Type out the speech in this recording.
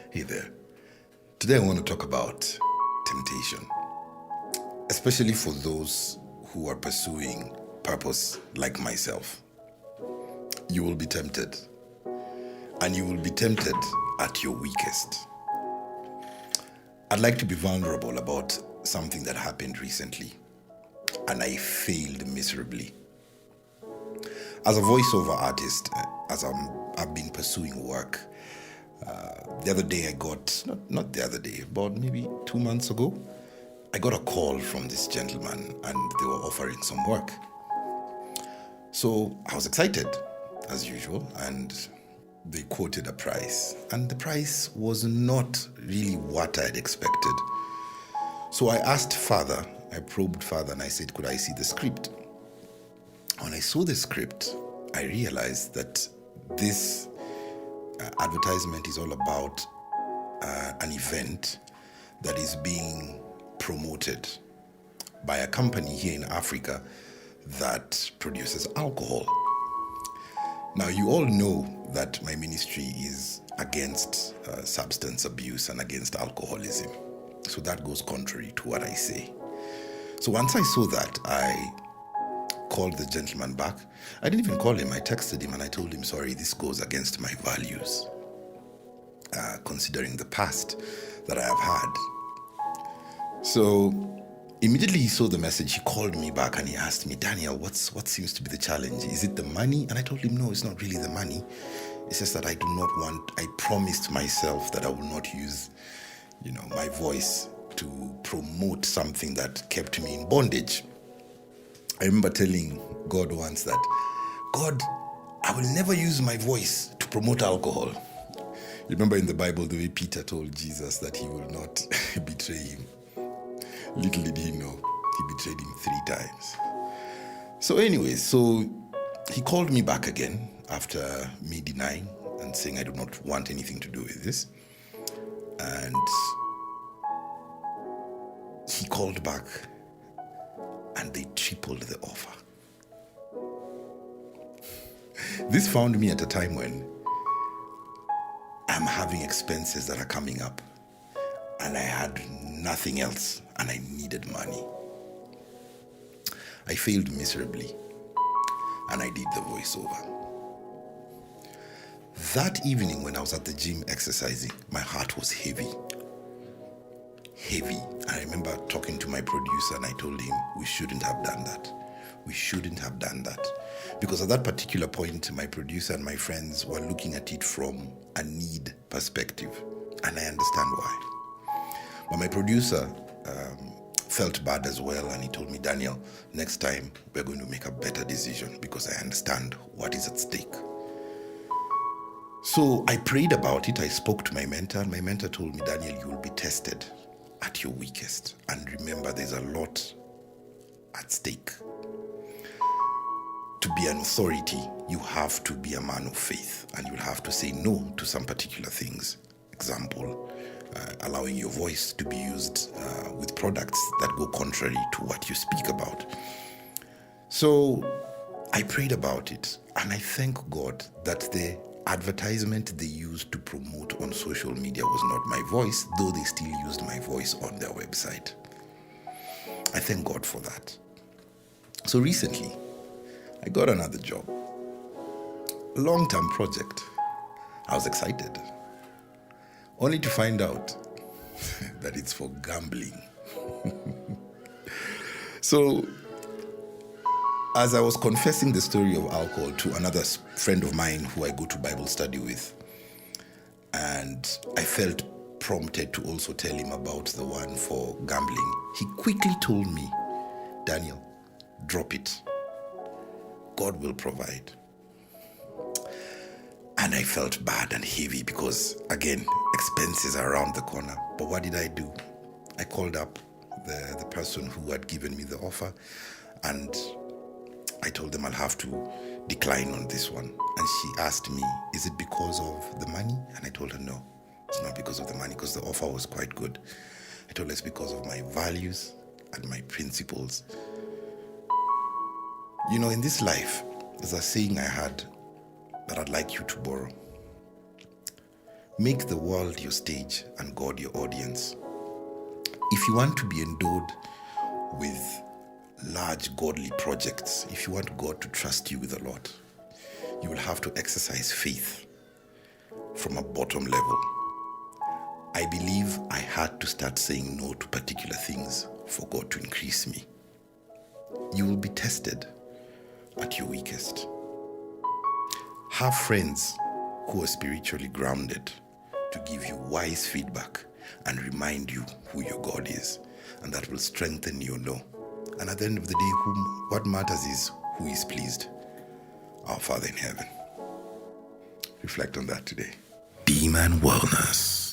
Hey there. Today I want to talk about temptation, especially for those who are pursuing purpose like myself. You will be tempted, and you will be tempted at your weakest. I'd like to be vulnerable about something that happened recently, and I failed miserably. As a voiceover artist, I've been pursuing work. The other day I got, not the other day, about maybe 2 months ago, I got a call from this gentleman and they were offering some work. So I was excited, as usual, and they quoted a price. And the price was not really what I had expected. So I asked Father, I probed Father, and I said, could I see the script? When I saw the script, I realized that this advertisement is all about an event that is being promoted by a company here in Africa that produces alcohol. Now, you all know that my ministry is against substance abuse and against alcoholism. So that goes contrary to what I say. So once I saw that, I called the gentleman back. I didn't even call him. I texted him and I told him, sorry, this goes against my values, considering the past that I have had. So immediately he saw the message, he called me back and he asked me, Daniel, what seems to be the challenge? Is it the money? And I told him, no, it's not really the money. It's just that I promised myself that I will not use, my voice to promote something that kept me in bondage. I remember telling God once that, God, I will never use my voice to promote alcohol. You remember in the Bible the way Peter told Jesus that he will not betray him. Little did he know, he betrayed him 3 times. So anyways, so he called me back again after me denying and saying I do not want anything to do with this. And he called back and they tripled the offer. This found me at a time when I'm having expenses that are coming up and I had nothing else and I needed money. I failed miserably and I did the voiceover. That evening when I was at the gym exercising, my heart was heavy. I remember talking to my producer and I told him we shouldn't have done that. We shouldn't have done that. Because at that particular point, my producer and my friends were looking at it from a need perspective. And I understand why. But my producer felt bad as well and he told me, Daniel, next time we're going to make a better decision because I understand what is at stake. So I prayed about it. I spoke to my mentor and my mentor told me, Daniel, you will be tested at your weakest. And remember, there's a lot at stake. To be an authority, you have to be a man of faith and you'll have to say no to some particular things. Example, allowing your voice to be used with products that go contrary to what you speak about. So I prayed about it and I thank God that the advertisement they used to promote on social media was not my voice, though they still used my voice on their website. I thank God for that. So recently, I got another job, a long-term project. I was excited, only to find out that it's for gambling. So, as I was confessing the story of alcohol to another friend of mine who I go to Bible study with, and I felt prompted to also tell him about the one for gambling, he quickly told me, Daniel, drop it. God will provide. And I felt bad and heavy because, again, expenses are around the corner. But what did I do? I called up the person who had given me the offer and I told them I'll have to decline on this one. And she asked me, is it because of the money? And I told her, no, it's not because of the money, because the offer was quite good. I told her it's because of my values and my principles. In this life, there's a saying I had that I'd like you to borrow. Make the world your stage and God your audience. If you want to be endowed with large godly projects, if you want God to trust you with a lot, you will have to exercise faith from a bottom level. I believe I had to start saying no to particular things for God to increase me. You will be tested at your weakest. Have friends who are spiritually grounded to give you wise feedback and remind you who your God is, and that will strengthen your know. And at the end of the day, what matters is who is pleased, our Father in heaven. Reflect on that today. Demon Wellness.